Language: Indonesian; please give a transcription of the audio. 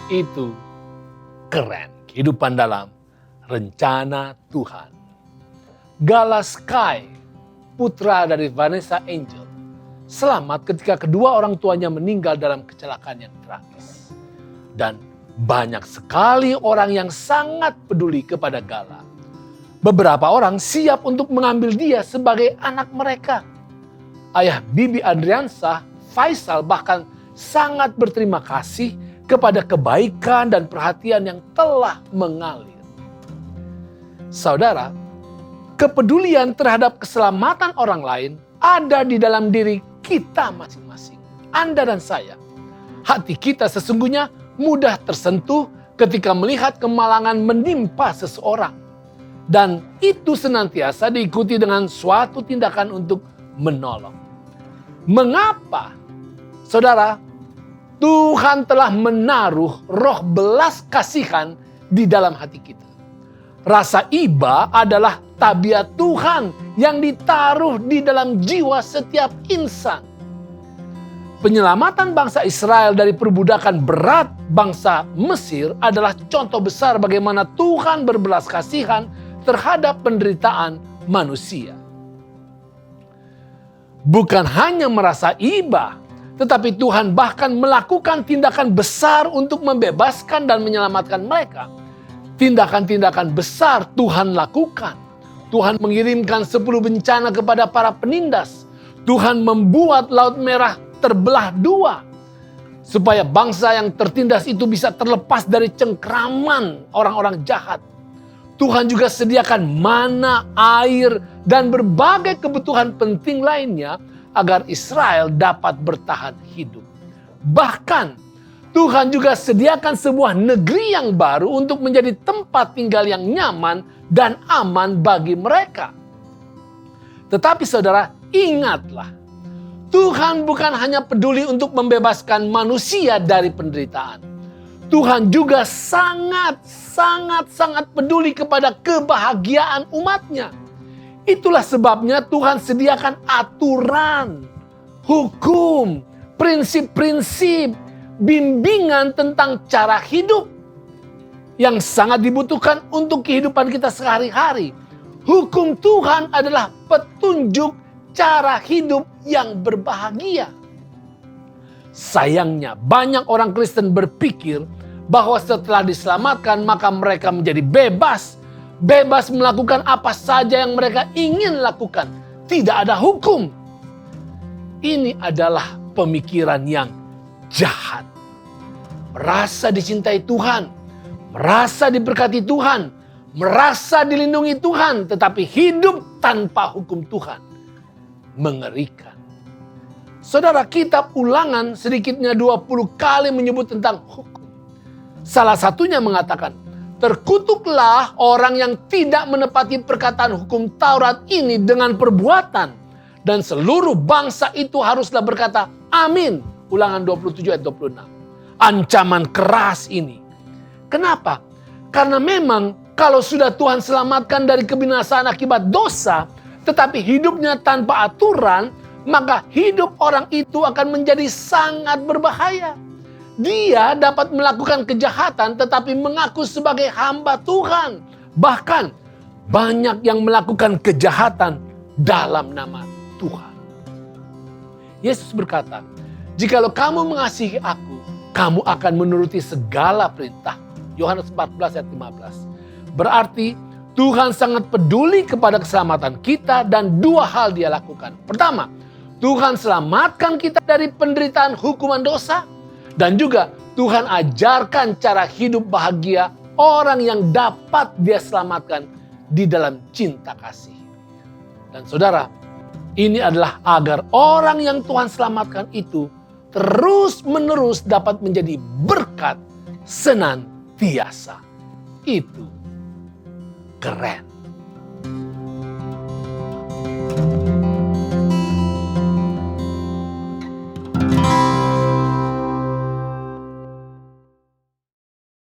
Itu keren. Kehidupan dalam rencana Tuhan. Gala Sky, putra dari Vanessa Angel, selamat ketika kedua orang tuanya meninggal dalam kecelakaan yang tragis. Dan banyak sekali orang yang sangat peduli kepada Gala. Beberapa orang siap untuk mengambil dia sebagai anak mereka. Ayah Bibi Adriansah, Faisal, bahkan sangat berterima kasih kepada kebaikan dan perhatian yang telah mengalir. Saudara, kepedulian terhadap keselamatan orang lain ada di dalam diri kita masing-masing. Anda dan saya. Hati kita sesungguhnya mudah tersentuh ketika melihat kemalangan menimpa seseorang. Dan itu senantiasa diikuti dengan suatu tindakan untuk menolong. Mengapa? Saudara, Tuhan telah menaruh roh belas kasihan di dalam hati kita. Rasa iba adalah tabiat Tuhan yang ditaruh di dalam jiwa setiap insan. Penyelamatan bangsa Israel dari perbudakan berat bangsa Mesir adalah contoh besar bagaimana Tuhan berbelas kasihan terhadap penderitaan manusia. Bukan hanya merasa iba, tetapi Tuhan bahkan melakukan tindakan besar untuk membebaskan dan menyelamatkan mereka. Tindakan-tindakan besar Tuhan lakukan. Tuhan mengirimkan 10 bencana kepada para penindas. Tuhan membuat Laut Merah terbelah dua. Supaya bangsa yang tertindas itu bisa terlepas dari cengkraman orang-orang jahat. Tuhan juga sediakan mana, air, dan berbagai kebutuhan penting lainnya agar Israel dapat bertahan hidup. Bahkan Tuhan juga sediakan sebuah negeri yang baru untuk menjadi tempat tinggal yang nyaman dan aman bagi mereka. Tetapi saudara, ingatlah, Tuhan bukan hanya peduli untuk membebaskan manusia dari penderitaan. Tuhan juga sangat peduli kepada kebahagiaan umatnya. Itulah sebabnya Tuhan sediakan aturan, hukum, prinsip-prinsip, bimbingan tentang cara hidup yang sangat dibutuhkan untuk kehidupan kita sehari-hari. Hukum Tuhan adalah petunjuk cara hidup yang berbahagia. Sayangnya banyak orang Kristen berpikir bahwa setelah diselamatkan maka mereka menjadi bebas. Bebas melakukan apa saja yang mereka ingin lakukan. Tidak ada hukum. Ini adalah pemikiran yang jahat. Merasa dicintai Tuhan. Merasa diberkati Tuhan. Merasa dilindungi Tuhan. Tetapi hidup tanpa hukum Tuhan. Mengerikan. Saudara, kitab Ulangan sedikitnya 20 kali menyebut tentang hukum. Salah satunya mengatakan, terkutuklah orang yang tidak menepati perkataan hukum Taurat ini dengan perbuatan. Dan seluruh bangsa itu haruslah berkata, amin. Ulangan 27 ayat 26. Ancaman keras ini. Kenapa? Karena memang kalau sudah Tuhan selamatkan dari kebinasaan akibat dosa, tetapi hidupnya tanpa aturan, maka hidup orang itu akan menjadi sangat berbahaya. Dia dapat melakukan kejahatan tetapi mengaku sebagai hamba Tuhan. Bahkan banyak yang melakukan kejahatan dalam nama Tuhan. Yesus berkata, jikalau kamu mengasihi aku, kamu akan menuruti segala perintah. Yohanes 14 ayat 15. Berarti Tuhan sangat peduli kepada keselamatan kita dan dua hal Dia lakukan. Pertama, Tuhan selamatkan kita dari penderitaan hukuman dosa. Dan juga Tuhan ajarkan cara hidup bahagia orang yang dapat Dia selamatkan di dalam cinta kasih. Dan saudara, ini adalah agar orang yang Tuhan selamatkan itu terus-menerus dapat menjadi berkat senantiasa. Itu keren.